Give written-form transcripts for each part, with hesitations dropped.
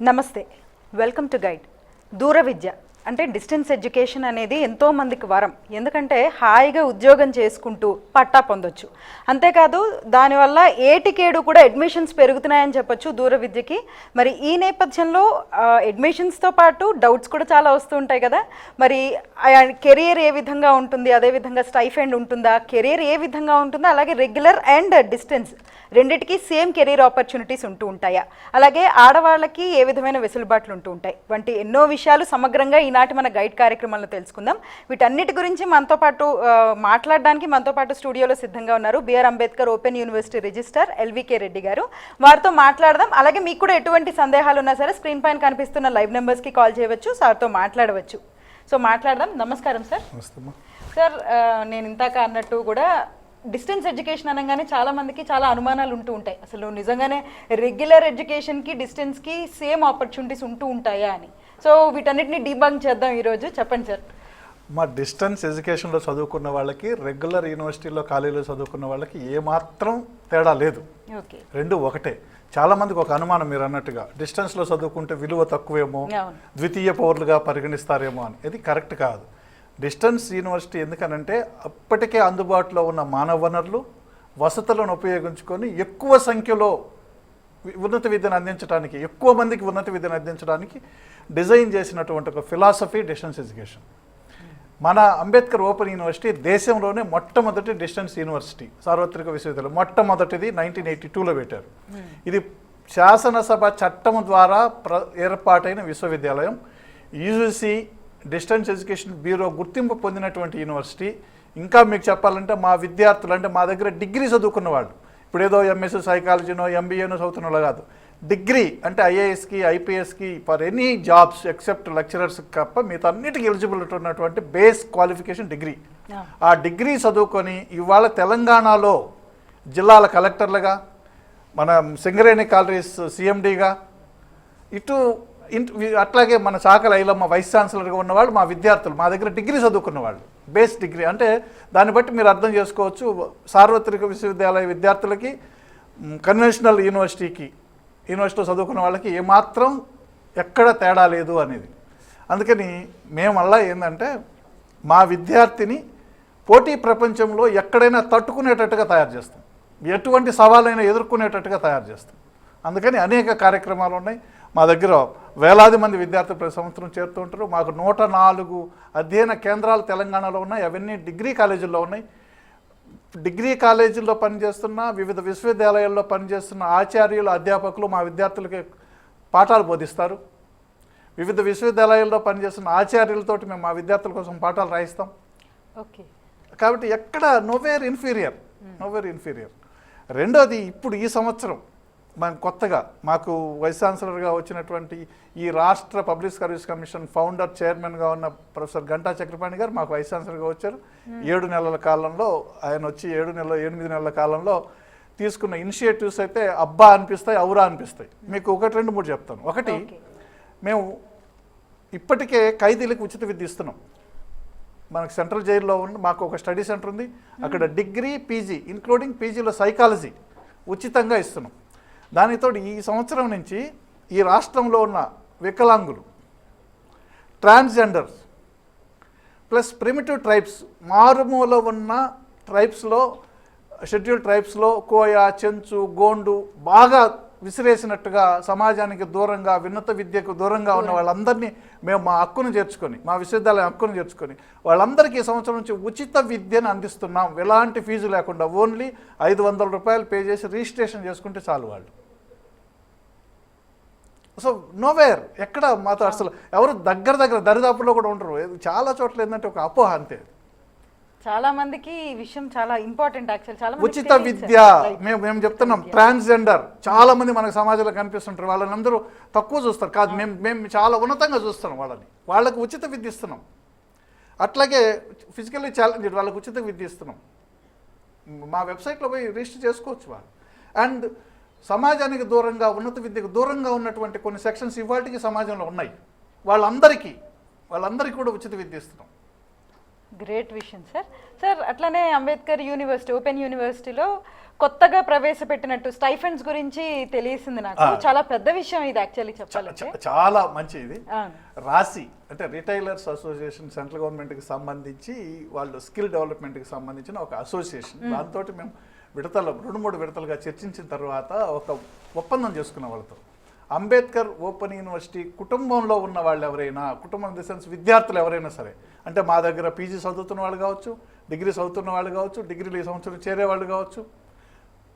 నమస్తే, welcome to guide. దూర విద్య అంటే డిస్టెన్స్ ఎడ్యుకేషన్ అనేది ఎంతో మందికి వరం. ఎందుకంటే హాయిగా ఉద్యోగం చేసుకుంటూ పట్టా పొందొచ్చు. అంతేకాదు దానివల్ల ఏటికేడు కూడా అడ్మిషన్స్ పెరుగుతున్నాయని చెప్పొచ్చు దూర విద్యకి. మరి ఈ నేపథ్యంలో అడ్మిషన్స్తో పాటు డౌట్స్ కూడా చాలా వస్తూ ఉంటాయి కదా. మరి కెరియర్ ఏ విధంగా ఉంటుంది, అదేవిధంగా స్టైఫండ్ ఉంటుందా, కెరియర్ ఏ విధంగా ఉంటుందా, అలాగే రెగ్యులర్ అండ్ డిస్టెన్స్ రెండిటికి సేమ్ కెరీర్ ఆపర్చునిటీస్ ఉంటూ ఉంటాయా, అలాగే ఆడవాళ్ళకి ఏ విధమైన వెసులుబాట్లు ఉంటూ ఉంటాయి వంటి ఎన్నో విషయాలు సమగ్రంగా ఈనాటి మన గైడ్ కార్యక్రమంలో తెలుసుకుందాం. వీటన్నిటి గురించి మనతో పాటు మాట్లాడడానికి మనతో పాటు స్టూడియోలో సిద్ధంగా ఉన్నారు BR Ambedkar open university registrar LVK Reddy garu. వారితో మాట్లాడదాం. అలాగే మీకు కూడా ఎటువంటి సందేహాలు ఉన్నా సరే స్క్రీన్ పైన కనిపిస్తున్న లైవ్ నెంబర్స్కి కాల్ చేయవచ్చు, సార్తో మాట్లాడవచ్చు. సో మాట్లాడదాం. నమస్కారం సార్. సార్, నేను ఇంతాక అన్నట్టు కూడా డిస్టెన్స్ ఎడ్యుకేషన్ అనగానే చాలా మందికి చాలా అనుమానాలు ఉంటూ ఉంటాయి. అసలు నిజంగానే రెగ్యులర్ ఎడ్యుకేషన్కి డిస్టెన్స్కి సేమ్ ఆపర్చునిటీస్ ఉంటూ ఉంటాయా అని. సో వీటన్నిటిని డీబంక్ చేద్దాం ఈరోజు. చెప్పండి సార్. మా డిస్టెన్స్ ఎడ్యుకేషన్లో చదువుకున్న వాళ్ళకి రెగ్యులర్ యూనివర్సిటీలో కాలేజీలో చదువుకున్న వాళ్ళకి ఏమాత్రం తేడా లేదు. ఓకే, రెండు ఒకటే. చాలామందికి ఒక అనుమానం మీరు అన్నట్టుగా డిస్టెన్స్లో చదువుకుంటే విలువ తక్కువేమో, ద్వితీయ పౌరులుగా పరిగణిస్తారేమో అని. ఇది కరెక్ట్ కాదు. డిస్టెన్స్ యూనివర్సిటీ ఎందుకనంటే అప్పటికే అందుబాటులో ఉన్న మానవ వనరులు, వసతులను ఉపయోగించుకొని ఎక్కువ సంఖ్యలో ఉన్నత విద్యను అందించడానికి, ఎక్కువ మందికి ఉన్నత విద్యను అందించడానికి డిజైన్ చేసినటువంటి ఒక ఫిలాసఫీ డిస్టెన్స్ ఎడ్యుకేషన్. మన అంబేద్కర్ ఓపెన్ యూనివర్సిటీ దేశంలోనే మొట్టమొదటి డిస్టెన్స్ యూనివర్సిటీ, సార్వత్రిక విశ్వవిద్యాలయం. మొట్టమొదటిది 1982లో పెట్టారు. ఇది శాసనసభ చట్టం ద్వారా ఏర్పాటైన విశ్వవిద్యాలయం. యూజీసీ డిస్టెన్స్ ఎడ్యుకేషన్ బ్యూరో గుర్తింపు పొందినటువంటి యూనివర్సిటీ. ఇంకా మీకు చెప్పాలంటే మా విద్యార్థులు అంటే మా దగ్గర డిగ్రీ చదువుకున్న వాళ్ళు, ఇప్పుడు ఏదో ఎంఎస్సీ సైకాలజీనో ఎంబీఏనో చదువుతున్న వాళ్ళు కాదు, డిగ్రీ అంటే ఐఏఎస్కి ఐపీఎస్కి for any jobs except lecturers తప్ప మిగతా అన్నిటికీ ఎలిజిబిలిటీ ఉన్నటువంటి బేస్ క్వాలిఫికేషన్ డిగ్రీ. ఆ డిగ్రీ చదువుకొని ఇవాళ తెలంగాణలో జిల్లాల కలెక్టర్లుగా, మన సింగరేణి కాలరీస్ సిఎండిగా, అట్లాగే మన చాకల ఐలమ్మ వైస్ ఛాన్సలర్గా ఉన్నవాళ్ళు మా విద్యార్థులు, మా దగ్గర డిగ్రీ చదువుకున్న వాళ్ళు. బేస్ డిగ్రీ అంటే దాన్ని బట్టి మీరు అర్థం చేసుకోవచ్చు సార్వత్రిక విశ్వవిద్యాలయ విద్యార్థులకి కన్వెన్షనల్ యూనివర్సిటీలో చదువుకున్న వాళ్ళకి ఏమాత్రం ఎక్కడ తేడా లేదు అనేది. అందుకని మేము మళ్ళా ఏంటంటే మా విద్యార్థిని పోటీ ప్రపంచంలో ఎక్కడైనా తట్టుకునేటట్టుగా తయారు చేస్తాం, ఎటువంటి సవాలైనా ఎదుర్కొనేటట్టుగా తయారు చేస్తాం. అందుకని అనేక కార్యక్రమాలు ఉన్నాయి. మా దగ్గర వేలాది మంది విద్యార్థులు ప్రతి సంవత్సరం చేరుతూ ఉంటారు. మాకు 104 అధ్యయన కేంద్రాలు తెలంగాణలో ఉన్నాయి. అవన్నీ డిగ్రీ కాలేజీల్లో ఉన్నాయి. డిగ్రీ కాలేజీల్లో పనిచేస్తున్న, వివిధ విశ్వవిద్యాలయాల్లో పనిచేస్తున్న ఆచార్యులు, అధ్యాపకులు మా విద్యార్థులకి పాఠాలు బోధిస్తారు. వివిధ విశ్వవిద్యాలయాల్లో పనిచేస్తున్న ఆచార్యులతోటి మేము మా విద్యార్థుల కోసం పాఠాలు రాయిస్తాం. ఓకే, కాబట్టి ఎక్కడ నోవేర్ ఇన్ఫీరియర్. రెండోది, ఇప్పుడు ఈ సంవత్సరం మనం కొత్తగా మాకు వైస్ ఛాన్సలర్గా వచ్చినటువంటి ఈ రాష్ట్ర పబ్లిక్ సర్వీస్ కమిషన్ ఫౌండర్ చైర్మన్గా ఉన్న ప్రొఫెసర్ గంటా చక్రపాణి గారు మాకు వైస్ ఛాన్సలర్గా వచ్చారు. 7 నెలల కాలంలో ఆయన వచ్చి 8 నెలల కాలంలో తీసుకున్న ఇనిషియేటివ్స్ అయితే అబ్బా అనిపిస్తాయి, ఔరా అనిపిస్తాయి. మీకు 1, 2, 3 చెప్తాను. ఒకటి, మేము ఇప్పటికే ఖైదీలకు ఉచిత విద్య ఇస్తున్నాం. మనకు సెంట్రల్ జైల్లో ఉన్న మాకు ఒక స్టడీ సెంటర్ ఉంది. అక్కడ డిగ్రీ, పీజీ ఇంక్లూడింగ్ పీజీలో సైకాలజీ ఉచితంగా ఇస్తున్నాం. దానితో ఈ సంవత్సరం నుంచి ఈ రాష్ట్రంలో ఉన్న వికలాంగులు, ట్రాన్స్జెండర్స్ ప్లస్ ప్రిమిటివ్ ట్రైబ్స్, మారుమూల ఉన్న ట్రైబ్స్లో, షెడ్యూల్డ్ ట్రైబ్స్లో కోయ, చెంచు, గోండు బాగా విసిరేసినట్టుగా సమాజానికి దూరంగా, ఉన్నత విద్యకు దూరంగా ఉన్న వాళ్ళందరినీ మేము మా హక్కును చేర్చుకొని, మా విశ్వవిద్యాలయం హక్కును చేర్చుకొని వాళ్ళందరికీ ఈ సంవత్సరం నుంచి ఉచిత విద్యను అందిస్తున్నాం. ఎలాంటి ఫీజు లేకుండా ఓన్లీ 500 రూపాయలు పే చేసి రిజిస్ట్రేషన్ చేసుకుంటే చాలు వాళ్ళు. సో నోవేర్ ఎక్కడ మాతో అసలు ఎవరు దగ్గర దరిదాపుల్లో కూడా ఉండరు. చాలా చోట్ల ఏంటంటే ఒక అపోహ అంతే. చాలా మందికి ఈ విషయం చాలా ఇంపార్టెంట్. యాక్చువల్ చాలా ఉచిత విద్య మేము చెప్తున్నాం. ట్రాన్స్జెండర్ చాలా మంది మనకు సమాజంలో కనిపిస్తుంటారు. వాళ్ళని అందరూ తక్కువ చూస్తారు. కాదు, మేము చాలా ఉన్నతంగా చూస్తున్నాం వాళ్ళకి ఉచిత విద్య ఇస్తున్నాం. అట్లాగే ఫిజికల్లీ ఛాలెంజ్డ్ వాళ్ళకి ఉచిత విద్య ఇస్తున్నాం. మా వెబ్సైట్లో పోయి రిజిస్టర్ చేసుకోవచ్చు వాళ్ళు. అండ్ సమాజానికి దూరంగా, ఉన్నత విద్యకు దూరంగా ఉన్నటువంటి కొన్ని సెక్షన్స్ ఇవాటికి సమాజంలో ఉన్నాయి. వాళ్ళందరికీ కూడా ఉచిత విద్య ఇస్తున్నాం. గ్రేట్ విషయం సార్. సార్ అట్లానే అంబేద్కర్ యూనివర్సిటీ, ఓపెన్ యూనివర్సిటీలో కొత్తగా ప్రవేశపెట్టినట్టు స్టైఫండ్స్ గురించి తెలిసింది నాకు. చాలా పెద్ద విషయం ఇది యాక్చువల్లీ చెప్పాలంటే. చాలా మంచి ఇది. రాసి అంటే రిటైలర్స్ అసోసియేషన్ సెంట్రల్ గవర్నమెంట్కి సంబంధించి వాళ్ళు స్కిల్ డెవలప్మెంట్కి సంబంధించిన ఒక అసోసియేషన్. దాంతో మేము 2-3 విడతలుగా చర్చించిన తర్వాత ఒక ఒప్పందం చేసుకున్న వాళ్ళతో. అంబేద్కర్ ఓపెన్ యూనివర్సిటీ కుటుంబంలో ఉన్న వాళ్ళు ఎవరైనా, కుటుంబం ఇన్ ది సెన్స్ విద్యార్థులు ఎవరైనా సరే, అంటే మా దగ్గర పీజీ చదువుతున్న వాళ్ళు కావచ్చు, డిగ్రీ చదువుతున్న వాళ్ళు కావచ్చు, డిగ్రీలు ఈ సంవత్సరం చేరే వాళ్ళు కావచ్చు,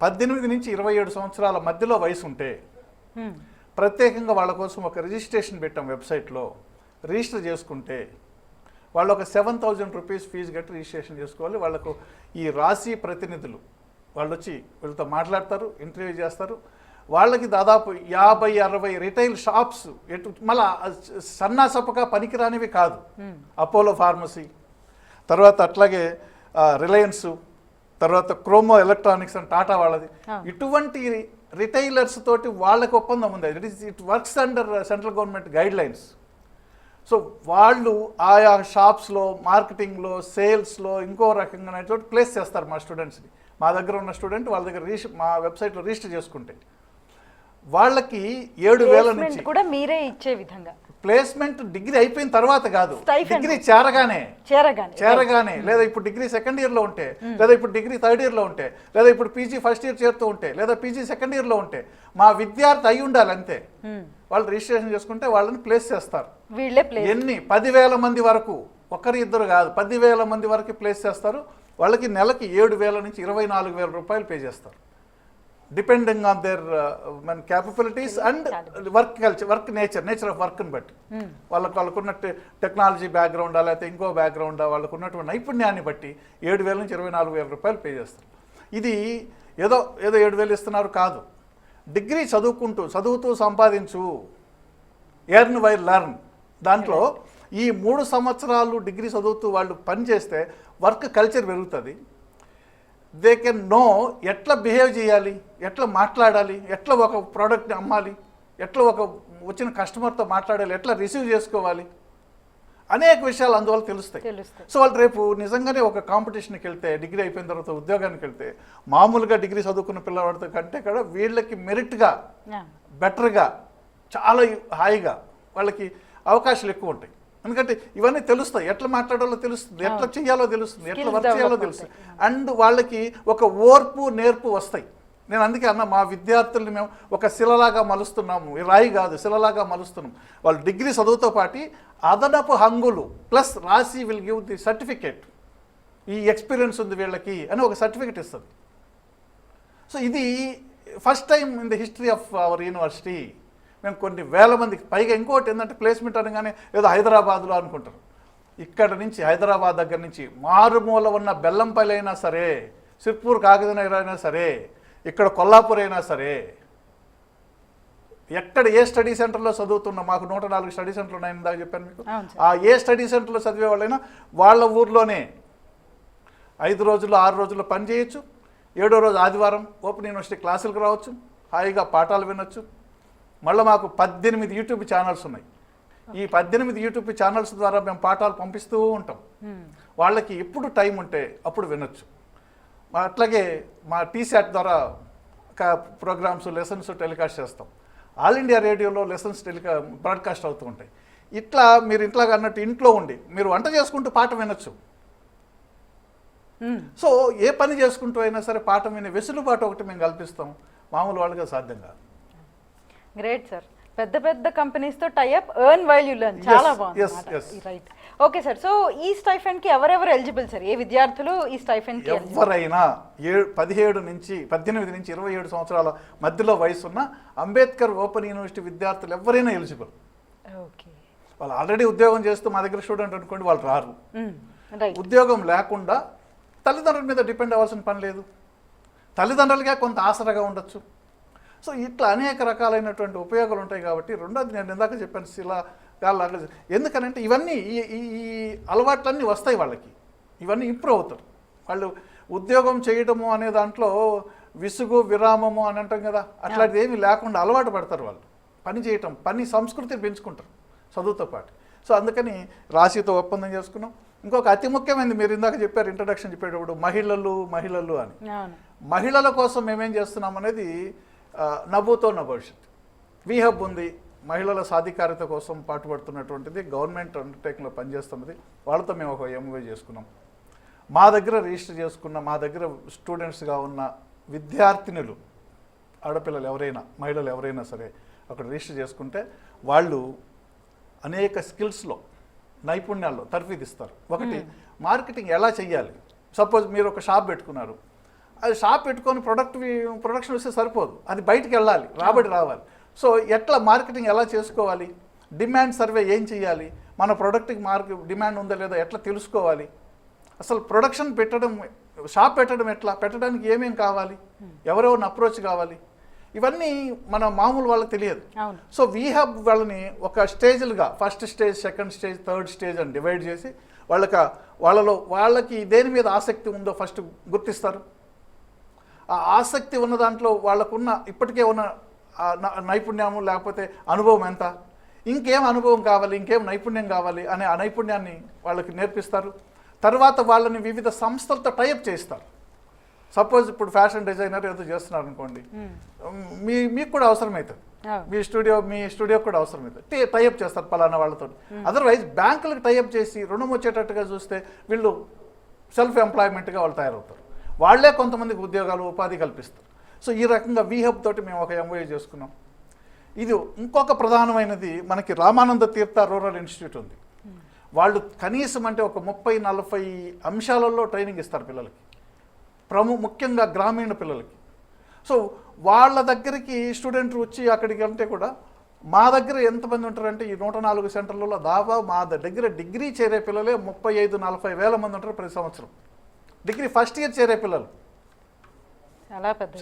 18 నుంచి 27 సంవత్సరాల మధ్యలో వయసు ఉంటే ప్రత్యేకంగా వాళ్ళ కోసం ఒక రిజిస్ట్రేషన్ పెట్టాం వెబ్సైట్లో. రిజిస్టర్ చేసుకుంటే వాళ్ళు ఒక 7,000 రూపీస్ ఫీజు కట్టి రిజిస్ట్రేషన్ చేసుకోవాలి. వాళ్ళకు ఈ రాశి ప్రతినిధులు వాళ్ళు వచ్చి వీళ్ళతో మాట్లాడతారు, ఇంటర్వ్యూ చేస్తారు. వాళ్ళకి దాదాపు 50-60 రిటైల్ షాప్స్, మళ్ళా సన్నాసపగా పనికిరానివి కాదు, అపోలో ఫార్మసీ, తర్వాత అట్లాగే రిలయన్స్, తర్వాత క్రోమో ఎలక్ట్రానిక్స్ అని టాటా వాళ్ళది, ఇటువంటి రిటైలర్స్ తోటి వాళ్ళకి ఒప్పందం ఉంది. It works under central government guide lines. So వాళ్ళు ఆయా షాప్స్లో, మార్కెటింగ్లో, సేల్స్లో ఇంకో రకంగా చోటు ప్లేస్ చేస్తారు మా స్టూడెంట్స్ని. మా దగ్గర ఉన్న స్టూడెంట్ వాళ్ళ దగ్గర మా వెబ్సైట్లో రిజిస్టర్ చేసుకుంటే వాళ్ళకి 7,000 నుంచి కూడా మీరే ఇచ్చే విధంగా ప్లేస్మెంట్ డిగ్రీ అయిపోయిన తర్వాత కాదు, డిగ్రీ చేరగానే, లేదా ఇప్పుడు డిగ్రీ సెకండ్ ఇయర్లో ఉంటే, లేదా ఇప్పుడు డిగ్రీ థర్డ్ ఇయర్లో ఉంటే, లేదా ఇప్పుడు పీజీ ఫస్ట్ ఇయర్ చేరుతూ ఉంటే, లేదా పీజీ సెకండ్ ఇయర్లో ఉంటే మా విద్యార్థి అయి ఉండాలి అంతే. వాళ్ళు రిజిస్ట్రేషన్ చేసుకుంటే వాళ్ళని ప్లేస్ చేస్తారు. ఎన్ని 10,000 మంది వరకు, ఒకరి ఇద్దరు కాదు, 10,000 మంది వరకు ప్లేస్ చేస్తారు. వాళ్ళకి నెలకి 7,000 నుంచి 24,000 రూపాయలు పే చేస్తారు, depending on their capabilities and work culture, work nature of వర్క్ని బట్టి. వాళ్ళకున్న టెక్నాలజీ బ్యాక్గ్రౌండా లేకపోతే ఇంకో బ్యాక్గ్రౌండా, వాళ్ళకు ఉన్నటువంటి నైపుణ్యాన్ని బట్టి 7,000 నుంచి 24,000 రూపాయలు పే చేస్తారు. ఇది ఏదో 7,000 ఇస్తున్నారు కాదు, డిగ్రీ చదువుతూ సంపాదించు, ఎర్న్ వైల్ లెర్న్. దాంట్లో ఈ 3 సంవత్సరాలు డిగ్రీ చదువుతూ వాళ్ళు పనిచేస్తే వర్క్ కల్చర్ పెరుగుతుంది. దే కెన్ నో ఎట్లా బిహేవ్ చేయాలి, ఎట్లా మాట్లాడాలి, ఎట్లా ఒక ప్రోడక్ట్ని అమ్మాలి, ఎట్లా ఒక వచ్చిన కస్టమర్తో మాట్లాడాలి, ఎట్లా రిసీవ్ చేసుకోవాలి, అనేక విషయాలు అందువల్ల తెలుస్తాయి. సో వాళ్ళు రేపు నిజంగానే ఒక కాంపిటీషన్కి వెళ్తే, డిగ్రీ అయిపోయిన తర్వాత ఉద్యోగానికి వెళ్తే, మామూలుగా డిగ్రీ చదువుకున్న పిల్లవాడితో కంటే కూడా వీళ్ళకి మెరిట్గా, బెటర్గా, చాలా హాయిగా వాళ్ళకి అవకాశాలు ఎక్కువ ఉంటాయి. ఎందుకంటే ఇవన్నీ తెలుస్తాయి, ఎట్లా మాట్లాడాలో తెలుస్తుంది, ఎట్లా చేయాలో తెలుస్తుంది, ఎట్లా వర్క్ చేయాలో తెలుస్తుంది. అండ్ వాళ్ళకి ఒక ఓర్పు నేర్పు వస్తాయి. నేను అందుకే అన్న, మా విద్యార్థుల్ని మేము ఒక శిలలాగా మలుస్తున్నాము, రాయి కాదు శిలలాగా మలుస్తున్నాం. వాళ్ళు డిగ్రీ చదువుతో పాటు అదనపు హంగులు ప్లస్ రాసి విల్ గివ్ ది సర్టిఫికేట్, ఈ ఎక్స్పీరియన్స్ ఉంది వీళ్ళకి అని ఒక సర్టిఫికేట్ ఇస్తుంది. సో ఇది first time in the history of our university. మేము కొన్ని వేల మందికి పైగా, ఇంకోటి ఏంటంటే ప్లేస్మెంట్ అనగానే ఏదో హైదరాబాద్లో అనుకుంటారు. ఇక్కడ నుంచి హైదరాబాద్ దగ్గర నుంచి మారుమూల ఉన్న బెల్లంపల్లి అయినా సరే, సిర్పూర్ కాకినాడ అయినా సరే, ఇక్కడ కొల్లాపూర్ అయినా సరే, ఎక్కడ ఏ స్టడీ సెంటర్లో చదువుతున్నా, మాకు 104 స్టడీ సెంటర్లు ఉన్నాయని ఇందాక చెప్పాను మీకు. ఆ ఏ స్టడీ సెంటర్లో చదివే వాళ్ళైనా వాళ్ళ ఊర్లోనే 5 రోజుల్లో 6 రోజుల్లో పని చేయొచ్చు. 7వ రోజు ఆదివారం ఓపెన్ యూనివర్సిటీ క్లాసులకు రావచ్చు, హాయిగా పాఠాలు వినొచ్చు. మళ్ళీ మాకు 18 యూట్యూబ్ ఛానల్స్ ఉన్నాయి. ఈ 18 యూట్యూబ్ ఛానల్స్ ద్వారా మేము పాఠాలు పంపిస్తూ ఉంటాం. వాళ్ళకి ఎప్పుడు టైం ఉంటే అప్పుడు వినొచ్చు. అట్లాగే మా టీశాట్ ద్వారా ప్రోగ్రామ్స్, లెసన్స్ టెలికాస్ట్ చేస్తాం. ఆల్ ఇండియా రేడియోలో లెసన్స్ బ్రాడ్కాస్ట్ అవుతూ ఉంటాయి. ఇట్లా మీరు ఇంట్లో అన్నట్టు ఇంట్లో ఉండి మీరు వంట చేసుకుంటూ పాఠం వినొచ్చు. సో ఏ పని చేసుకుంటూ అయినా సరే పాఠం వినే వెసులుబాటు ఒకటి మేము కల్పిస్తాం. మామూలు వాళ్ళగా సాధ్యం కాదు. Great sir. పెద్ద పెద్ద కంపెనీస్తో tie up, earn while you learn, చాలా బాగుంది. Right, okay sir. సో ఈ స్టైఫండ్కి ఎవరెవరు ఎలిజిబుల్ సార్? ఏ విద్యార్థులు ఈ స్టైఫండ్కి? ఎవరైనా 18 నుంచి 27 సంవత్సరాల మధ్యలో వయసున్న అంబేద్కర్ ఓపెన్ యూనివర్సిటీ విద్యార్థులు ఎవరైనా ఎలిజిబుల్. ఓకే, వాళ్ళు ఆల్రెడీ ఉద్యోగం చేస్తూ మా దగ్గర స్టూడెంట్ అనుకోండి, వాళ్ళు రారు. ఉద్యోగం లేకుండా తల్లిదండ్రుల మీద డిపెండ్ అవ్వాల్సిన పని లేదు, తల్లిదండ్రులుగా కొంత ఆసరాగా ఉండొచ్చు. సో ఇట్లా అనేక రకాలైనటువంటి ఉపయోగాలు ఉంటాయి. కాబట్టి రెండోది నేను ఇందాక చెప్పాను, శిలాగా, ఎందుకనంటే ఇవన్నీ ఈ అలవాట్లన్నీ వస్తాయి వాళ్ళకి, ఇవన్నీ ఇంప్రూవ్ అవుతారు. వాళ్ళు ఉద్యోగం చేయడము అనే దాంట్లో విసుగు విరామము అని అంటాం కదా, అట్లాంటిది ఏమీ లేకుండా అలవాటు పడతారు. వాళ్ళు పని చేయటం, పని సంస్కృతిని పెంచుకుంటారు చదువుతో పాటు. సో అందుకని రాశితో ఒప్పందం చేసుకున్నాం. ఇంకొక అతి ముఖ్యమైనది మీరు ఇందాక చెప్పారు, ఇంట్రడక్షన్ చెప్పేటప్పుడు మహిళలు అని. అవును. మహిళల కోసం మేమేం చేస్తున్నాం అనేది నభూతో నా భవిష్యత్. వీ హబ్ ఉంది, మహిళల సాధికారత కోసం పాటుపడుతున్నటువంటిది, గవర్నమెంట్ అండర్టేకింగ్లో పనిచేస్తున్నది. వాళ్ళతో మేము ఒక ఎంఓయూ చేసుకున్నాం. మా దగ్గర రిజిస్టర్ చేసుకున్న, మా దగ్గర స్టూడెంట్స్గా ఉన్న విద్యార్థినులు, ఆడపిల్లలు ఎవరైనా, మహిళలు ఎవరైనా సరే అక్కడ రిజిస్టర్ చేసుకుంటే వాళ్ళు అనేక స్కిల్స్లో, నైపుణ్యాల్లో తర్ఫీదిస్తారు. ఒకటి, మార్కెటింగ్ ఎలా చెయ్యాలి. సపోజ్ మీరు ఒక షాప్ పెట్టుకున్నారు, అది షాప్ పెట్టుకొని ప్రొడక్షన్ వస్తే సరిపోదు, అది బయటికి వెళ్ళాలి, రాబడి రావాలి. సో ఎట్లా మార్కెటింగ్ ఎలా చేసుకోవాలి, డిమాండ్ సర్వే ఏం చేయాలి, మన ప్రోడక్ట్కి డిమాండ్ ఉందా లేదా ఎట్లా తెలుసుకోవాలి, అసలు ప్రొడక్షన్ పెట్టడం, షాప్ పెట్టడం ఎట్లా, పెట్టడానికి ఏమేం కావాలి, ఎవరెవరిని అప్రోచ్ కావాలి, ఇవన్నీ మన మామూలు వాళ్ళకి తెలియదు. సో వీ హ్యావ్ వాళ్ళని ఒక స్టేజ్లుగా, first stage, second stage, third stage అని డివైడ్ చేసి వాళ్ళకి దేని మీద ఆసక్తి ఉందో ఫస్ట్ గుర్తిస్తారు. ఆ ఆసక్తి ఉన్న దాంట్లో వాళ్ళకున్న ఇప్పటికే ఉన్న నైపుణ్యము లేకపోతే అనుభవం ఎంత, ఇంకేం అనుభవం కావాలి, ఇంకేం నైపుణ్యం కావాలి అనే ఆ నైపుణ్యాన్ని వాళ్ళకి నేర్పిస్తారు. తర్వాత వాళ్ళని వివిధ సంస్థలతో టైఅప్ చేస్తారు. సపోజ్ ఇప్పుడు ఫ్యాషన్ డిజైనర్ ఏదో చేస్తున్నారు అనుకోండి, మీకు కూడా అవసరమవుతుంది, మీ స్టూడియో కూడా అవసరమవుతుంది, టైఅప్ చేస్తారు పలానా వాళ్ళతో. అదర్వైజ్ బ్యాంకులకు టైఅప్ చేసి రుణం వచ్చేటట్టుగా చూస్తే వీళ్ళు సెల్ఫ్ ఎంప్లాయ్మెంట్గా వాళ్ళు తయారవుతారు. వాళ్లే కొంతమందికి ఉద్యోగాలు, ఉపాధి కల్పిస్తారు. సో ఈ రకంగా వీహబ్ తోటి మేము ఒక ఎంఓయూ చేసుకున్నాం. ఇది ఇంకొక ప్రధానమైనది, మనకి రామానంద తీర్థ రూరల్ ఇన్స్టిట్యూట్ ఉంది. వాళ్ళు కనీసం అంటే ఒక 30-40 అంశాలలో ట్రైనింగ్ ఇస్తారు పిల్లలకి, ముఖ్యంగా గ్రామీణ పిల్లలకి. సో వాళ్ళ దగ్గరికి స్టూడెంట్ వచ్చి అక్కడికి అంటే కూడా, మా దగ్గర ఎంతమంది ఉంటారంటే ఈ 104 సెంటర్లలో దాదాపు మా దగ్గర డిగ్రీ చేరే పిల్లలే 35-40 వేల మంది ఉంటారు ప్రతి సంవత్సరం. డిగ్రీ ఫస్ట్ ఇయర్ చేరే పిల్లలు,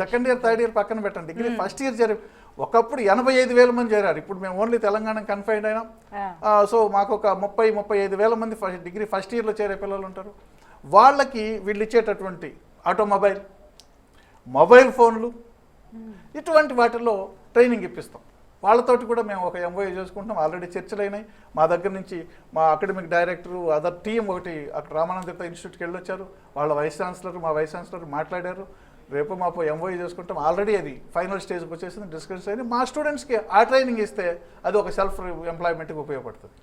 సెకండ్ ఇయర్, థర్డ్ ఇయర్ పక్కన పెట్టండి, డిగ్రీ ఫస్ట్ ఇయర్ చేరే. ఒకప్పుడు 85,000 మంది చేరారు, ఇప్పుడు మేము ఓన్లీ తెలంగాణ కన్ఫైన్డ్ అయినాం. సో మాకు ఒక 30-35 వేల మంది డిగ్రీ ఫస్ట్ ఇయర్లో చేరే పిల్లలు ఉంటారు. వాళ్ళకి వీళ్ళు ఇచ్చేటటువంటి ఆటోమొబైల్, మొబైల్ ఫోన్లు, ఇటువంటి వాటిల్లో ట్రైనింగ్ ఇప్పిస్తాం. వాళ్ళతోటి కూడా మేము ఒక ఎంఓయూ చేసుకుంటాం. ఆల్రెడీ చర్చలు అయినాయి. మా దగ్గర నుంచి మా అకాడమిక్ డైరెక్టరు, అదర్ టీం ఒకటి అక్కడ రామానంద తీర్థ ఇన్స్టిట్యూట్కి వెళ్ళొచ్చారు. వాళ్ళ వైస్ ఛాన్సలర్, మా వైస్ ఛాన్సలర్ మాట్లాడారు. రేపు మాకు ఎంఓయూ చేసుకుంటాం. ఆల్రెడీ అది ఫైనల్ స్టేజ్కి వచ్చేసింది, డిస్కస్ అయింది. మా స్టూడెంట్స్కి ఆ ట్రైనింగ్ ఇస్తే అది ఒక సెల్ఫ్ ఎంప్లాయ్మెంట్కి ఉపయోగపడుతుంది.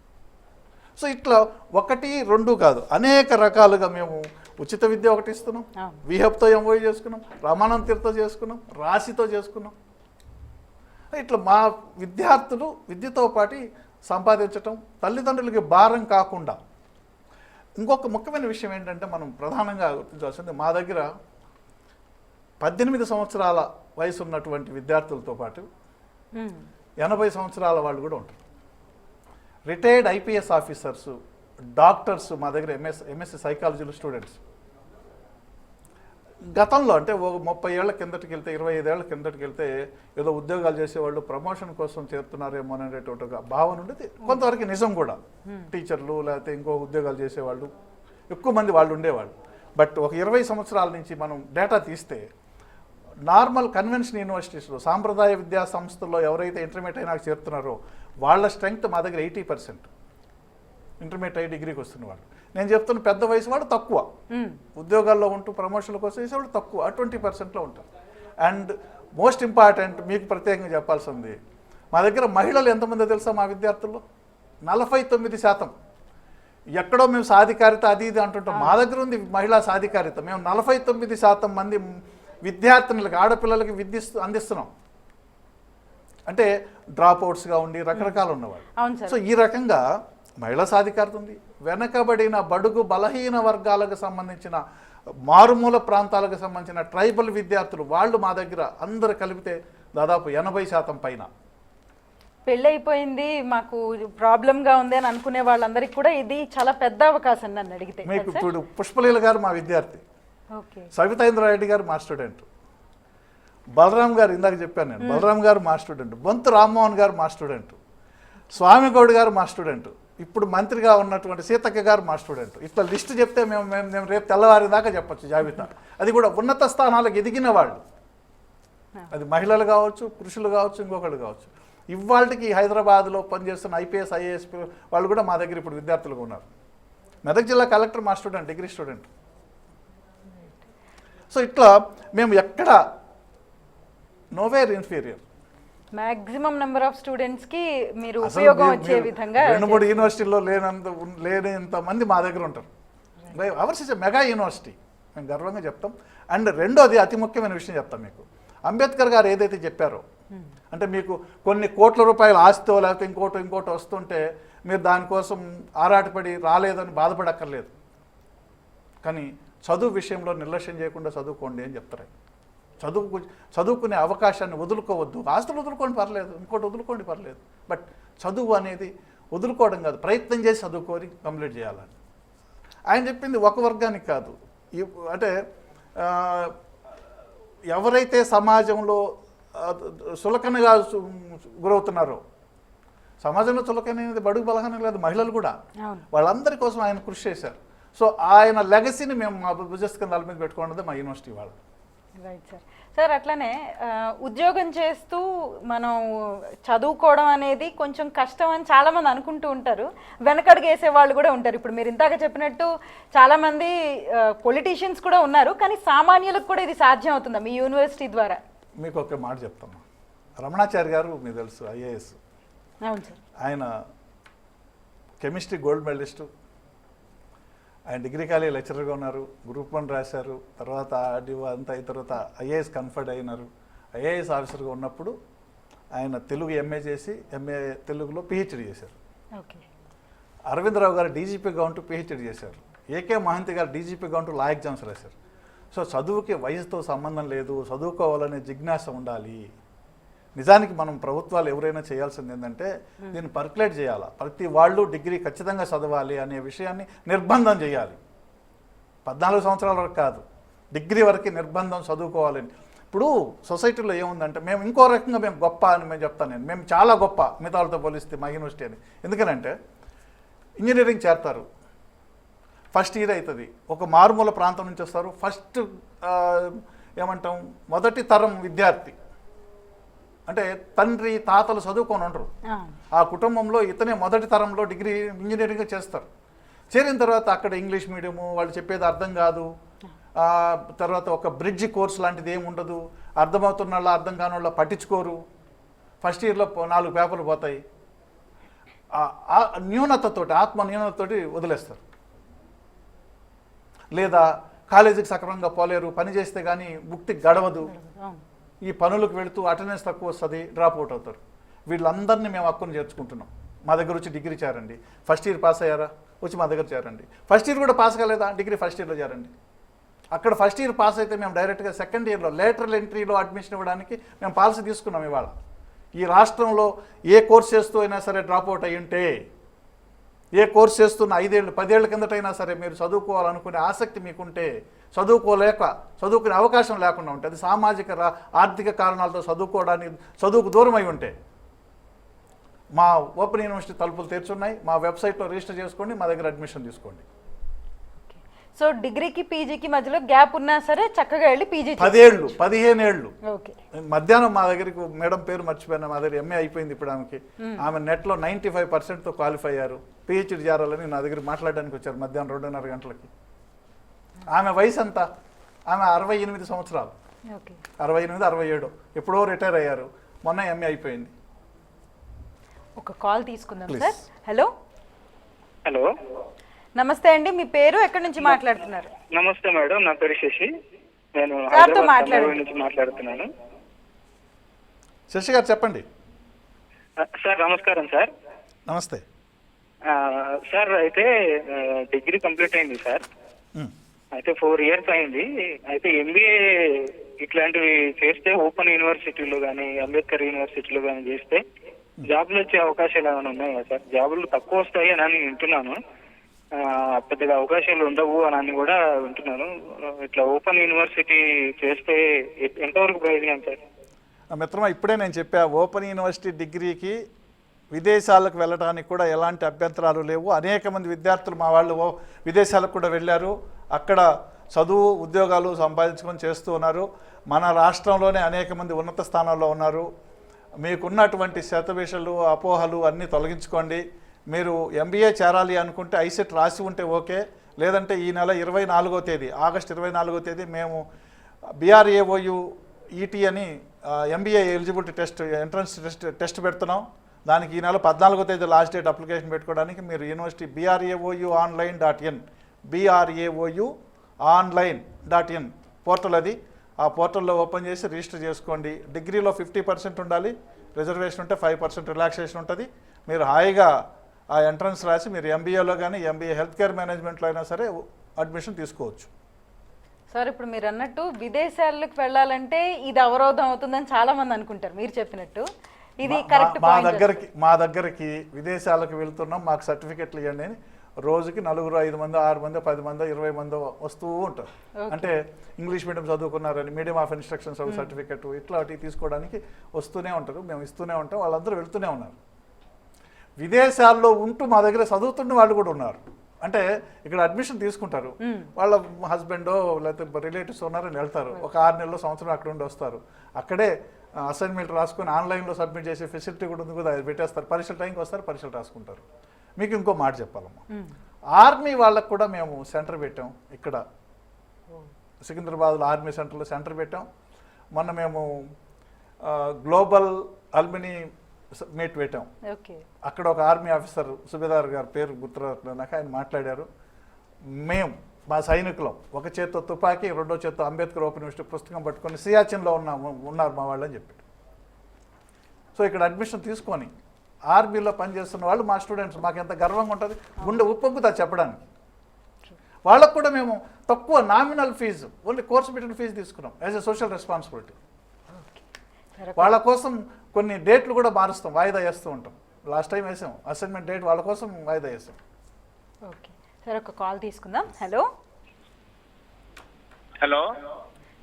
సో ఇట్లా 1-2 కాదు, అనేక రకాలుగా మేము ఉచిత విద్య ఒకటి ఇస్తున్నాం, వీహబ్తో ఎంఓయూ చేసుకున్నాం, రామానంద తీర్థతో చేసుకున్నాం, రాశితో చేసుకున్నాం. ఇట్లా మా విద్యార్థులు విద్యతో పాటు సంపాదించటం, తల్లిదండ్రులకి భారం కాకుండా. ఇంకొక ముఖ్యమైన విషయం ఏంటంటే, మనం ప్రధానంగా గుర్తించాల్సింది, మా దగ్గర 18 సంవత్సరాల వయసు ఉన్నటువంటి విద్యార్థులతో పాటు 80 సంవత్సరాల వాళ్ళు కూడా ఉంటారు. రిటైర్డ్ ఐపీఎస్ ఆఫీసర్స్, డాక్టర్స్ మా దగ్గర ఎంఎస్సీ సైకాలజీలో స్టూడెంట్స్. గతంలో అంటే 30 ఏళ్ల కిందటికి వెళ్తే, 25 ఏళ్ల కిందటికి వెళ్తే ఏదో ఉద్యోగాలు చేసేవాళ్ళు ప్రమోషన్ కోసం చేరుతున్నారేమో అనేటువంటి ఒక భావన ఉండేది. కొంతవరకు నిజం కూడా. టీచర్లు లేకపోతే ఇంకో ఉద్యోగాలు చేసేవాళ్ళు ఎక్కువ మంది వాళ్ళు ఉండేవాళ్ళు. బట్ ఒక 20 సంవత్సరాల నుంచి మనం డేటా తీస్తే, నార్మల్ కన్వెన్షన్ యూనివర్సిటీస్లో, సాంప్రదాయ విద్యా సంస్థల్లో ఎవరైతే ఇంటర్మీడియట్ అయినా చేరుతున్నారో వాళ్ళ స్ట్రెంగ్త్ మా దగ్గర 80%. ఇంటర్మీడియట్ అయ్యి డిగ్రీకి వస్తున్న వాళ్ళు. నేను చెప్తున్న పెద్ద వయసు వాళ్ళు తక్కువ, ఉద్యోగాల్లో ఉంటూ ప్రమోషన్ల కోసం వేసేవాళ్ళు తక్కువ, 20%లో ఉంటారు. అండ్ మోస్ట్ ఇంపార్టెంట్, మీకు ప్రత్యేకంగా చెప్పాల్సింది, మా దగ్గర మహిళలు ఎంతమంది తెలుసా మా విద్యార్థుల్లో? 49%. ఎక్కడో మేము సాధికారిత అది ఇది అంటుంటాం, మా దగ్గర ఉంది మహిళా సాధికారిత. మేము 49% మంది విద్యార్థినులకి, ఆడపిల్లలకి విద్య అందిస్తున్నాం. అంటే డ్రాప్ అవుట్స్గా ఉండి రకరకాలు ఉన్నవాళ్ళు. సో ఈ రకంగా మహిళా సాధికారత ఉంది. వెనకబడిన బడుగు బలహీన వర్గాలకు సంబంధించిన, మారుమూల ప్రాంతాలకు సంబంధించిన ట్రైబల్ విద్యార్థులు వాళ్ళు మా దగ్గర అందరు కలిపితే దాదాపు 80% పైన. పెళ్ళైపోయింది, మాకు ప్రాబ్లంగా ఉంది అని అనుకునే వాళ్ళందరికీ కూడా ఇది చాలా పెద్ద అవకాశం నన్ను అడిగితే. మీకు ఇప్పుడు పుష్పలీల గారు మా విద్యార్థి, సవితేంద్రారెడ్డి గారు మా స్టూడెంట్, బలరాం గారు ఇందాక చెప్పాను నేను, బలరాం గారు మా స్టూడెంట్, బొంతు రామ్మోహన్ గారు మా స్టూడెంట్, స్వామిగౌడ్ గారు మా స్టూడెంట్, ఇప్పుడు మంత్రిగా ఉన్నటువంటి సీతక్క గారు మా స్టూడెంట్. ఇట్లా లిస్టు చెప్తే మేము రేపు తెల్లవారి దాకా చెప్పచ్చు జాబితా. అది కూడా ఉన్నత స్థానాలకు ఎదిగిన వాళ్ళు, అది మహిళలు కావచ్చు, పురుషులు కావచ్చు, ఇంకొకళ్ళు కావచ్చు. ఇవాళకి హైదరాబాద్లో పనిచేస్తున్న ఐపీఎస్, ఐఏఎస్ వాళ్ళు కూడా మా దగ్గర ఇప్పుడు విద్యార్థులుగా ఉన్నారు. మెదక్ జిల్లా కలెక్టర్ మా స్టూడెంట్, డిగ్రీ స్టూడెంట్. సో ఇట్లా మేము ఎక్కడ nowhere inferior. Maximum number of students కి మీరు ఉపయోగం వచ్చే విధంగా 2-3 యూనివర్సిటీల్లో లేనంత మంది మా దగ్గర ఉంటారు. అవర్స్ ఇస్ మెగా యూనివర్సిటీ, మేము గర్వంగా చెప్తాం. అండ్ రెండోది అతి ముఖ్యమైన విషయం చెప్తాం మీకు. అంబేద్కర్ గారు ఏదైతే చెప్పారో, అంటే మీకు కొన్ని కోట్ల రూపాయల ఆస్తితో లేకపోతే ఇంకోటి వస్తుంటే మీరు దానికోసం ఆరాటపడి రాలేదని బాధపడక్కర్లేదు, కానీ చదువు విషయంలో నిర్లక్ష్యం చేయకుండా చదువుకోండి అని చెప్తారు. చదువుకునే అవకాశాన్ని వదులుకోవద్దు. ఆస్తులు వదులుకోండి పర్లేదు, ఇంకోటి వదులుకోండి పర్లేదు, బట్ చదువు అనేది వదులుకోవడం కాదు, ప్రయత్నం చేసి చదువుకొని కంప్లీట్ చేయాలని ఆయన చెప్పింది. ఒక వర్గానికి కాదు, అంటే ఎవరైతే సమాజంలో చులకనగా గురవుతున్నారో, సమాజంలో చులకనేది బడుగు బలహీనం లేదు, మహిళలు కూడా, వాళ్ళందరి కోసం ఆయన కృషి చేశారు. సో ఆయన లెగసీని మేము మా భుజస్కంధాల మీద పెట్టుకున్నది మా యూనివర్సిటీ వాళ్ళు. Right sir. సార్ అట్లనే ఉద్యోగం చేస్తూ మనం చదువుకోవడం అనేది కొంచెం కష్టం అని చాలామంది అనుకుంటూ ఉంటారు, వెనకడుగు వేసే వాళ్ళు కూడా ఉంటారు. ఇప్పుడు మీరు ఇందాక చెప్పినట్టు చాలామంది పొలిటీషియన్స్ కూడా ఉన్నారు, కానీ సామాన్యులకు కూడా ఇది సాధ్యం అవుతుందా మీ యూనివర్సిటీ ద్వారా? మీకు ఒక మాట చెప్తాను. రమణాచారి గారు మీకు తెలుసు, IAS. అవును సార్. ఆయన కెమిస్ట్రీ గోల్డ్ మెడలిస్టు, ఆయన డిగ్రీ కాలేజ్ లెక్చరర్గా ఉన్నారు, గ్రూప్ 1 రాశారు, తర్వాత ఆర్డీఓ అంతా అయిన తర్వాత IAS కన్ఫర్డ్ అయినారు. IAS ఆఫీసర్గా ఉన్నప్పుడు ఆయన తెలుగు MA చేసి MA తెలుగులో PhD చేశారు. ఓకే. అరవిందరావు గారు డీజీపీగా ఉంటూ PhD చేశారు. AK మహంతి గారు డీజీపీగా ఉంటూ లా ఎగ్జామ్స్ రాశారు. సో చదువుకి వయసుతో సంబంధం లేదు, చదువుకోవాలనే జిజ్ఞాస ఉండాలి. నిజానికి మనం ప్రభుత్వాలు ఎవరైనా చేయాల్సింది ఏంటంటే దీన్ని పర్కులేట్ చేయాలి, ప్రతి వాళ్ళు డిగ్రీ ఖచ్చితంగా చదవాలి అనే విషయాన్ని నిర్బంధం చేయాలి. 14 సంవత్సరాల వరకు కాదు, డిగ్రీ వరకు నిర్బంధం చదువుకోవాలని. ఇప్పుడు సొసైటీలో ఏముందంటే మేము ఇంకో రకంగా మేము గొప్ప అని మేము చెప్తాను. మేము చాలా గొప్ప మిగతాలతో పోలిస్తే మా యూనివర్సిటీ అని. ఎందుకనంటే ఇంజనీరింగ్ చేస్తారు, ఫస్ట్ ఇయర్ అవుతుంది, ఒక మారుమూల ప్రాంతం నుంచి వస్తారు, ఫస్ట్ ఏమంటాం మొదటి తరం విద్యార్థి, అంటే తండ్రి తాతలు చదువుకొని ఉండరు, ఆ కుటుంబంలో ఇతనే మొదటి తరంలో డిగ్రీ ఇంజనీరింగ్ చేస్తారు. చేరిన తర్వాత అక్కడ ఇంగ్లీష్ మీడియము, వాళ్ళు చెప్పేది అర్థం కాదు, తర్వాత ఒక బ్రిడ్జ్ కోర్స్ లాంటిది ఏమి ఉండదు, అర్థమవుతున్న వాళ్ళు అర్థం కాని వాళ్ళు పట్టించుకోరు, ఫస్ట్ ఇయర్లో 4 పేపర్లు పోతాయి, న్యూనతతోటి ఆత్మ న్యూనతతోటి వదిలేస్తారు. లేదా కాలేజీకి సక్రమంగా పోలేరు, పని చేస్తే కానీ భుక్తి గడవదు, ఈ పనులకు వెళుతూ అటెండెన్స్ తక్కువ వస్తుంది, డ్రాప్ అవుట్ అవుతారు. వీళ్ళందరినీ మేము హక్కును చేర్చుకుంటున్నాం. మా దగ్గర వచ్చి డిగ్రీ చేరండి, ఫస్ట్ ఇయర్ పాస్ అయ్యారా వచ్చి మా దగ్గర చేరండి, ఫస్ట్ ఇయర్ కూడా పాస్ కాలేదా డిగ్రీ ఫస్ట్ ఇయర్లో చేరండి. అక్కడ ఫస్ట్ ఇయర్ పాస్ అయితే మేము డైరెక్ట్గా సెకండ్ ఇయర్లో లేటరల్ ఎంట్రీలో అడ్మిషన్ ఇవ్వడానికి మేము పాలసీ తీసుకున్నాం. ఇవాళ ఈ రాష్ట్రంలో ఏ కోర్స్ చేస్తూ అయినా సరే డ్రాప్ అవుట్ అయ్యి ఉంటే, ఏ కోర్స్ చేస్తున్న 5 ఏళ్ళు 10 ఏళ్ల కిందటైనా సరే మీరు చదువుకోవాలనుకునే ఆసక్తి మీకుంటే, చదువుకునే అవకాశం లేకుండా ఉంటే, అది సామాజిక ఆర్థిక కారణాలతో చదువుకు దూరం అయి ఉంటే, మా ఓపెన్ యూనివర్సిటీ తలుపులు తెరుచున్నాయి. మా వెబ్సైట్లో రిజిస్టర్ చేసుకోండి, మా దగ్గర అడ్మిషన్ తీసుకోండి. సో డిగ్రీకి పీజీకి మధ్యలో గ్యాప్ ఉన్నా సరే చక్కగా వెళ్ళి పీజీ 10 ఏళ్ళు 15 ఏళ్ళు. ఓకే. మధ్యాహ్నం మా దగ్గరికి మేడం పేరు మర్చిపోయినా, మా దగ్గర MA అయిపోయింది ఇప్పుడు ఆమెకి. ఆమె నెట్లో 95%తో క్వాలిఫై అయ్యారు, PhD చేరాలని నా దగ్గర మాట్లాడడానికి వచ్చారు మధ్యాహ్నం 2:30 గంటలకి. ఆమె వయసు ఎంత? ఆమె 68 సంవత్సరాలు, 68, 67, ఎప్పుడో రిటైర్ అయ్యారు, మొన్న MA అయిపోయింది. ఒక కాల్ తీసుకుందాం సార్. హలో. హలో, నమస్తే అండి, మీ పేరు, ఎక్కడి నుంచి మాట్లాడుతున్నారు? నమస్తే మేడం, నా పేరు శశి, నేను నుంచి మాట్లాడుతున్నాను. శశి గారు చెప్పండి. సార్ నమస్కారం సార్. నమస్తే సార్. అయితే డిగ్రీ కంప్లీట్ అయింది సార్, అయితే 4 ఇయర్స్ అయింది. అయితే MBA ఇట్లాంటివి చేస్తే ఓపెన్ యూనివర్సిటీలో కానీ అంబేద్కర్ యూనివర్సిటీలో కానీ చేస్తే జాబులు వచ్చే అవకాశాలు ఏమైనా ఉన్నాయా సార్? జాబులు తక్కువ వస్తాయి అని వింటున్నాను, పెద్దగా అవకాశాలు ఉండవు అని కూడా వింటున్నాను. ఇట్లా ఓపెన్ యూనివర్సిటీ చేస్తే ఎంతవరకు ప్రయోజనం సార్? మిత్రమా, ఇప్పుడే నేను చెప్పా, ఓపెన్ యూనివర్సిటీ డిగ్రీకి విదేశాలకు వెళ్ళడానికి కూడా ఎలాంటి అభ్యంతరాలు లేవు. అనేక మంది విద్యార్థులు మా వాళ్ళు విదేశాలకు కూడా వెళ్ళారు, అక్కడ చదువు ఉద్యోగాలు సంపాదించుకొని చేస్తూ ఉన్నారు. మన రాష్ట్రంలోనే అనేక మంది ఉన్నత స్థానాల్లో ఉన్నారు. మీకున్నటువంటి శతభిషలు అపోహలు అన్నీ తొలగించుకోండి. మీరు ఎంబీఏ చేరాలి అనుకుంటే ఐసెట్ రాసి ఉంటే ఓకే, లేదంటే ఈ నెల 24వ తేదీ ఆగస్టు 24వ తేదీ మేము BRAOU ET అని MBA eligibility test entrance test పెడుతున్నాం. దానికి ఈ నెల 14వ తేదీ లాస్ట్ డేట్ అప్లికేషన్ పెట్టుకోవడానికి మీరు యూనివర్సిటీ BRAOUonline.in BRAOUonline.in పోర్టల్ అది. ఆ పోర్టల్లో ఓపెన్ చేసి రిజిస్టర్ చేసుకోండి. డిగ్రీలో 50% ఉండాలి, రిజర్వేషన్ ఉంటే 5% రిలాక్సేషన్ ఉంటుంది. మీరు హాయిగా ఆ ఎంట్రన్స్ రాసి మీరు ఎంబీఏలో కానీ ఎంబీఏ హెల్త్ కేర్ మేనేజ్మెంట్లో అయినా సరే అడ్మిషన్ తీసుకోవచ్చు. సార్ ఇప్పుడు మీరు అన్నట్టు విదేశాలకు వెళ్ళాలంటే ఇది అవరోధం అవుతుందని చాలా మంది అనుకుంటారు. మీరు చెప్పినట్టు ఇది కరెక్ట్. మా దగ్గరికి విదేశాలకు వెళ్తున్నాం, మాకు సర్టిఫికెట్లు ఇవ్వండి అని రోజుకి 4, 5 మంది, 6 మంది, 10 మంది, 20 మంది వస్తూ ఉంటారు. అంటే ఇంగ్లీష్ మీడియం చదువుకున్నారని మీడియం ఆఫ్ ఇన్స్ట్రక్షన్స్ సర్టిఫికెట్ ఇట్లాంటివి తీసుకోవడానికి వస్తూనే ఉంటారు. మేము ఇస్తూనే ఉంటాం, వాళ్ళందరూ వెళ్తూనే ఉన్నారు. విదేశాల్లో ఉంటూ మా దగ్గర చదువుతున్న వాళ్ళు కూడా ఉన్నారు. అంటే ఇక్కడ అడ్మిషన్ తీసుకుంటారు, వాళ్ళ హస్బెండో లేకపోతే రిలేటివ్స్ ఉన్నారని వెళ్తారు. ఒక 6 నెలలు సంవత్సరం అక్కడ ఉండి వస్తారు. అక్కడే అసైన్మెంట్ రాసుకొని ఆన్లైన్లో సబ్మిట్ చేసే ఫెసిలిటీ కూడా ఉంది, కూడా అది పెట్టేస్తారు. పరీక్షల టైంకి వస్తారు, పరీక్షలు రాసుకుంటారు. మీకు ఇంకో మాట చెప్పాలమ్మా, ఆర్మీ వాళ్ళకు కూడా మేము సెంటర్ పెట్టాం. ఇక్కడ సికింద్రాబాద్లో ఆర్మీ సెంటర్లో సెంటర్ పెట్టాం. మొన్న మేము గ్లోబల్ అల్మినీ మీట్ పెట్టాం. అక్కడ ఒక ఆర్మీ ఆఫీసర్ సుబేదార్ గారు పేరు గుర్తురావట్లేదు నాకు, ఆయన మాట్లాడారు. మేము మా సైనికులం ఒక చేత్తో తుపాకీ, రెండో చేత్తో అంబేద్కర్ ఓపెన్ యూనివర్సిటీ పుస్తకం పట్టుకొని సియాచిన్లో ఉన్నారు మా వాళ్ళు అని చెప్పాడు. సో ఇక్కడ అడ్మిషన్ తీసుకొని ఆర్మీలో పనిచేస్తున్న వాళ్ళు మా స్టూడెంట్స్, మాకు ఎంత గర్వంగా ఉంటుంది, గుండె ఉప్పొంగుతా చెప్పడానికి. వాళ్ళకు కూడా మేము తక్కువ నామినల్ ఫీజు, ఓన్లీ కోర్స్ పెట్టిన ఫీజు తీసుకున్నాం యాజ్ ఎ సోషల్ రెస్పాన్సిబిలిటీ. వాళ్ళ కోసం కొన్ని డేట్లు కూడా మారుస్తాం, వాయిదా వేస్తూ ఉంటాం. లాస్ట్ టైం వేసాం అసైన్మెంట్ డేట్, వాళ్ళ కోసం వాయిదా వేసాం. ఓకే సార్, ఒక కాల్ తీసుకుందాం. హలో హలో,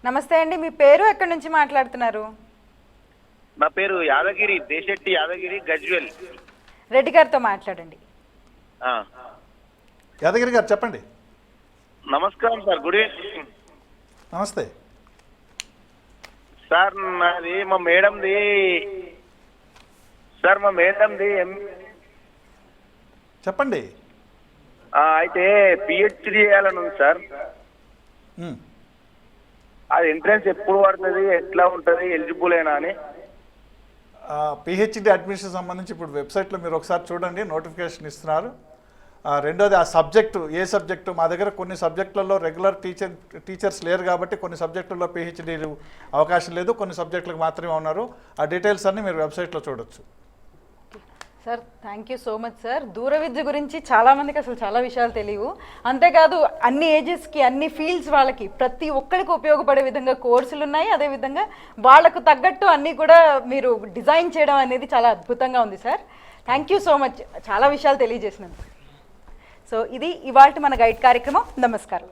నమస్తే అండి, మీ పేరు ఎక్కడి నుంచి మాట్లాడుతున్నారు? నా పేరు యాదగిరి, దేశెట్టి యాదగిరి, గజ్వెల్. రెడ్డి గారితో మాట్లాడండి. యాదగిరి గారు చెప్పండి. నమస్కారం సార్, గుడ్ ఈవినింగ్. నమస్తే సార్, నాది మా మేడంది చెప్పండి. అయితే పిహెచ్డి చేయాలని ఉంది సార్. అది ఎంట్రన్స్ ఎప్పుడు పడుతుంది, ఎట్లా ఉంటుంది, ఎలిజిబుల్ అయినా అని. పిహెచ్డి అడ్మిషన్ సంబంధించి ఇప్పుడు వెబ్సైట్లో మీరు ఒకసారి చూడండి, నోటిఫికేషన్ ఇస్తున్నారు. రెండోది ఆ సబ్జెక్టు, ఏ సబ్జెక్టు, మా దగ్గర కొన్ని సబ్జెక్టులలో రెగ్యులర్ టీచర్స్ లేరు కాబట్టి కొన్ని సబ్జెక్టుల్లో పిహెచ్డీ అవకాశం లేదు, కొన్ని సబ్జెక్టులకు మాత్రమే ఉన్నారు. ఆ డీటెయిల్స్ అన్నీ మీరు వెబ్సైట్లో చూడొచ్చు. Sir thank you so much sir. దూర విద్య గురించి చాలామందికి అసలు చాలా విషయాలు తెలియవు. అంతేకాదు అన్ని ఏజెస్కి, అన్ని ఫీల్డ్స్ వాళ్ళకి, ప్రతి ఒక్కరికి ఉపయోగపడే విధంగా కోర్సులు ఉన్నాయి. అదేవిధంగా వాళ్ళకు తగ్గట్టు అన్నీ కూడా మీరు డిజైన్ చేయడం అనేది చాలా అద్భుతంగా ఉంది sir. Thank you so much, చాలా విషయాలు తెలియజేసినందుకు. సో ఇది ఇవాల్టి మన గైడ్ కార్యక్రమం. నమస్కారం.